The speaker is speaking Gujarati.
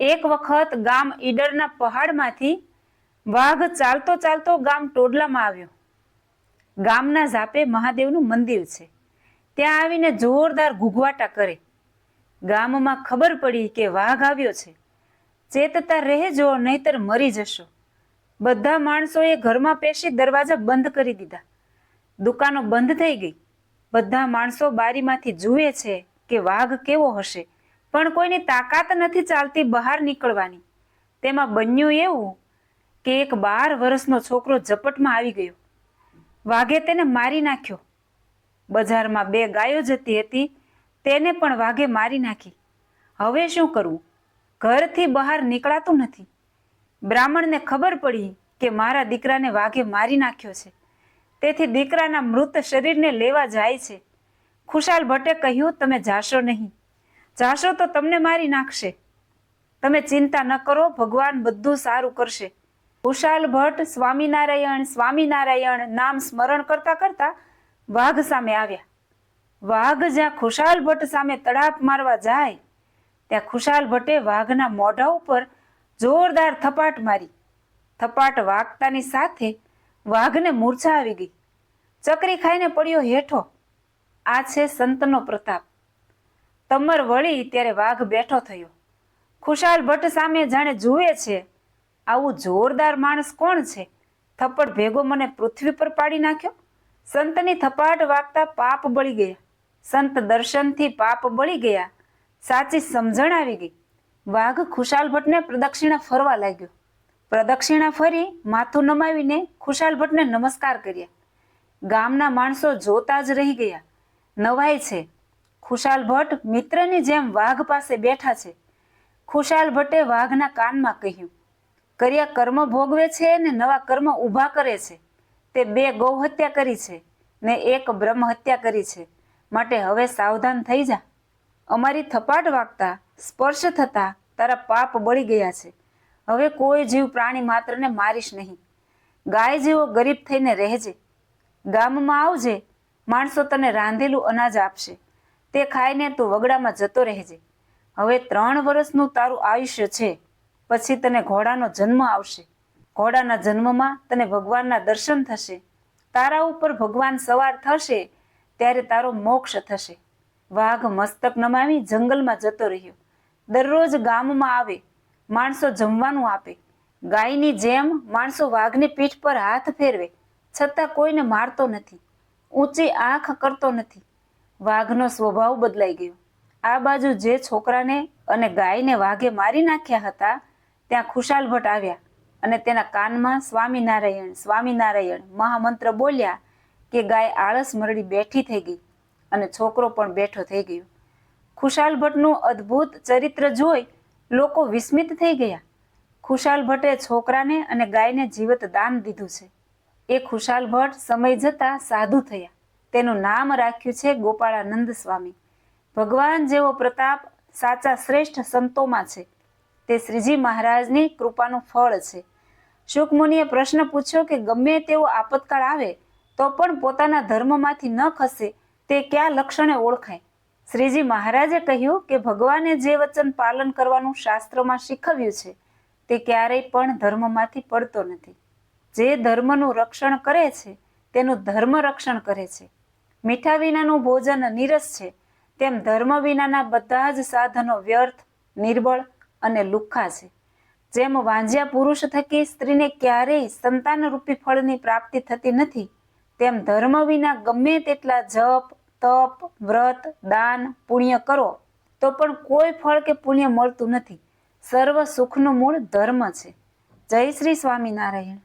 એક વખત ગામ ઈડરના પહાડમાંથી વાઘ ચાલતો ચાલતો ગામ ટોડલામાં આવ્યો. ગામના ઝાપે મહાદેવનું મંદિર છે. ત્યાં આવીને જોરદાર ઘૂઘવાટા કરે. ગામમાં ખબર પડી કે વાઘ આવ્યો છે. ચેતતા રહેજો, નહીતર મરી જશો. બધા માણસોએ ઘરમાં પેશી દરવાજા બંધ કરી દીધા. દુકાનો બંધ થઈ ગઈ. બધા માણસો બારીમાંથી જુએ છે કે વાઘ કેવો હશે, પણ કોઈની તાકાત નથી ચાલતી બહાર નીકળવાની. તેમાં બન્યું એવું કે એક 12 વર્ષનો છોકરો ઝપટમાં આવી ગયો. વાઘે તેને મારી નાખ્યો. બજારમાં 2 ગાયો જતી હતી, તેને પણ વાઘે મારી નાખી. હવે શું કરવું? ઘરથી બહાર નીકળાતું નથી. બ્રાહ્મણને ખબર પડી કે મારા દીકરાને વાઘે મારી નાખ્યો છે. તેથી દીકરાના મૃત શરીરને લેવા જાય છે. ખુશાલ ભટ્ટે કહ્યું, તમે જાશો નહીં. જાશો તો તમને મારી નાખશે. તમે ચિંતા ન કરો, ભગવાન બધું સારું કરશે. ખુશાલ ભટ્ટ સ્વામિનારાયણ સ્વામિનારાયણ નામ સ્મરણ કરતા કરતા વાઘ સામે આવ્યા. વાઘ જ્યાં ખુશાલ ભટ્ટ સામે તડાપ મારવા જાય ત્યાં ખુશાલ ભટ્ટે વાઘના મોઢા ઉપર જોરદાર થપાટ મારી. થપાટ વાગતાની સાથે વાઘને મૂર્છા આવી ગઈ. ચકરી ખાઈને પડ્યો હેઠો. આ છે સંતનો પ્રતાપ. તમર વળી ત્યારે વાઘ બેઠો થયો. ખુશાલ ભટ્ટ સામે જાણે જુએ છે, આવું જોરદાર માણસ કોણ છે? થપ્પડ ભેગો મને પૃથ્વી પર પાડી નાખ્યો. સંતની થપાટ વાગતા પાપ બળી ગયા. સંત દર્શનથી પાપ બળી ગયા. સાચી સમજણ આવી ગઈ. વાઘ ખુશાલ ભટ્ટને પ્રદક્ષિણા ફરવા લાગ્યો. પ્રદક્ષિણા ફરી માથું નમાવીને ખુશાલ ભટ્ટને નમસ્કાર કર્યા. ગામના માણસો જોતા જ રહી ગયા. નવાય છે. ખુશાલ ભટ્ટ મિત્રની જેમ વાઘ પાસે બેઠા છે. ખુશાલ ભટ્ટે વાઘના કાનમાં કહ્યું, કર્યા કર્મ ભોગવે છે ને નવા કર્મ ઊભા કરે છે. તે 2 ગૌ હત્યા કરી છે ને 1 બ્રહ્મ હત્યા કરી છે. માટે હવે સાવધાન થઈ જા. અમારી થપાટ વાગતા સ્પર્શ થતા તારા પાપ બળી ગયા છે. હવે કોઈ જીવ પ્રાણી માત્રને મારીશ નહીં. ગાય જેવો ગરીબ થઈને રહેજે. ગામમાં આવજે, માણસો તને રાંધેલું અનાજ આપશે. તે ખાઈને તું વગડામાં જતો રહેજે. હવે 3 વર્ષનું તારું આયુષ્ય છે. પછી તને ઘોડાનો જન્મ આવશે. ઘોડાના જન્મમાં તને ભગવાનના દર્શન થશે. તારા ઉપર ભગવાન સવાર થશે ત્યારે તારો મોક્ષ થશે. વાઘ મસ્તક નમાવી જંગલમાં જતો રહ્યો. દરરોજ ગામમાં આવે, માણસો જમવાનું આપે. ગાયની જેમ માણસો વાઘની પીઠ પર હાથ ફેરવે, છતાં કોઈને મારતો નથી, ઊંચી આંખ કરતો નથી. વાઘનો સ્વભાવ બદલાઈ ગયો. આ બાજુ જે છોકરાને અને ગાયને વાઘે મારી નાખ્યા હતા ત્યાં ખુશાલ ભટ્ટ આવ્યા અને તેના કાનમાં સ્વામિનારાયણ સ્વામિનારાયણ મહામંત્ર બોલ્યા કે ગાય આળસ મરડી બેઠી થઈ ગઈ અને છોકરો પણ બેઠો થઈ ગયો. ખુશાલ ભટ્ટનું અદ્ભુત ચરિત્ર જોઈ લોકો વિસ્મિત થઈ ગયા. ખુશાલ ભટ્ટે છોકરાને અને ગાયને જીવત દાન દીધું છે. એ ખુશાલ ભટ્ટ સમય જતા સાધુ થયા. તેનું નામ રાખ્યું છે ગોપાળાનંદ સ્વામી. ભગવાન જેવો પ્રતાપ સાચા શ્રેષ્ઠ સંતોમાં છે. તે શ્રીજી મહારાજની કૃપાનું ફળ છે. શુકમુનિએ પ્રશ્ન પૂછ્યો કે ગમે તેવો આપતકાળ આવે તો પણ પોતાના ધર્મમાંથી ન ખસે તે કયા લક્ષણે ઓળખાય? શ્રીજી મહારાજે કહ્યું કે ભગવાને જે વચન પાલન કરવાનું શાસ્ત્રમાં શીખવ્યું છે તે ક્યારેય પણ ધર્મમાંથી પડતો નથી. જે ધર્મનું રક્ષણ કરે છે તેનું ધર્મ રક્ષણ કરે છે. મીઠા વિનાનું ભોજન નીરસ છે, તેમ ધર્મ વિનાના બધા જ સાધનો વ્યર્થ, નિર્બળ અને લુખ્ખા છે. જેમ વાંજ્યા પુરુષ થકી સ્ત્રીને ક્યારેય સંતાનરૂપી ફળની પ્રાપ્તિ થતી નથી, તેમ ધર્મ વિના ગમે તેટલા જપ, તપ, વ્રત, દાન, પુણ્ય કરો તો પણ કોઈ ફળ કે પુણ્ય મળતું નથી. સર્વ સુખનું મૂળ ધર્મ છે. જય શ્રી સ્વામિનારાયણ.